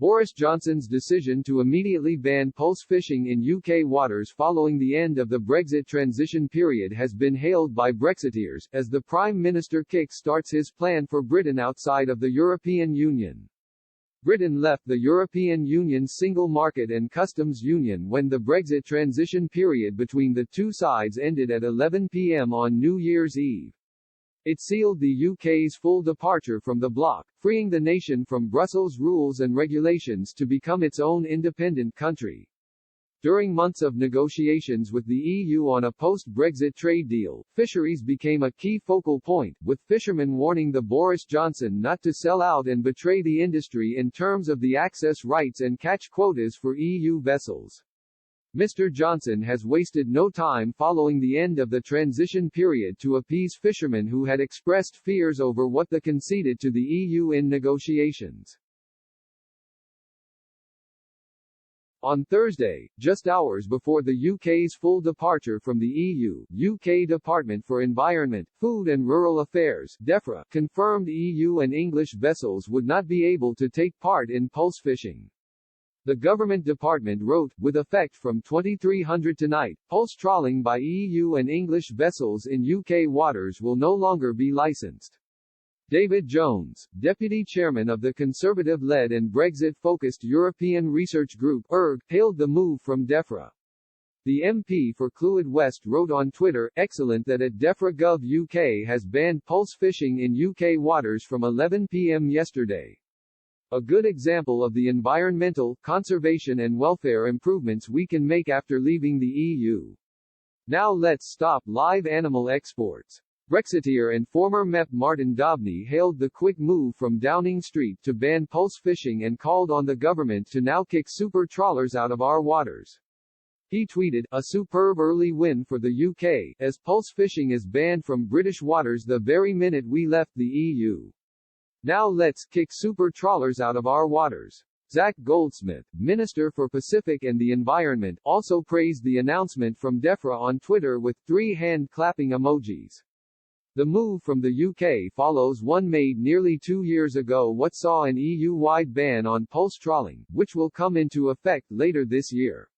Boris Johnson's decision to immediately ban pulse fishing in UK waters following the end of the Brexit transition period has been hailed by Brexiteers, as the Prime Minister kick-starts his plan for Britain outside of the European Union. Britain left the European Union's single market and customs union when the Brexit transition period between the two sides ended at 11 p.m. on New Year's Eve. It sealed the UK's full departure from the bloc, freeing the nation from Brussels rules and regulations to become its own independent country. During months of negotiations with the EU on a post-Brexit trade deal, fisheries became a key focal point, with fishermen warning the Boris Johnson not to sell out and betray the industry in terms of the access rights and catch quotas for EU vessels. Mr. Johnson has wasted no time following the end of the transition period to appease fishermen who had expressed fears over what they conceded to the EU in negotiations. On Thursday, just hours before the UK's full departure from the EU, UK Department for Environment, Food and Rural Affairs (DEFRA) confirmed EU and English vessels would not be able to take part in pulse fishing. The government department wrote, with effect from 2300 tonight, pulse trawling by EU and English vessels in UK waters will no longer be licensed. David Jones, deputy chairman of the Conservative-led and Brexit-focused European Research Group (ERG), hailed the move from DEFRA. The MP for Clwyd West wrote on Twitter, "Excellent that at DEFRA.gov UK has banned pulse fishing in UK waters from 11 p.m. yesterday. A good example of the environmental, conservation and welfare improvements we can make after leaving the EU. Now let's stop live animal exports." Brexiteer and former MEP Martin Dobney hailed the quick move from Downing Street to ban pulse fishing and called on the government to now kick super trawlers out of our waters. He tweeted, "A superb early win for the UK, as pulse fishing is banned from British waters the very minute we left the EU. Now let's kick super trawlers out of our waters." Zach Goldsmith, Minister for Pacific and the Environment, also praised the announcement from DEFRA on Twitter with 3 hand-clapping emojis. The move from the UK follows one made nearly 2 years ago what saw an EU-wide ban on pulse trawling, which will come into effect later this year.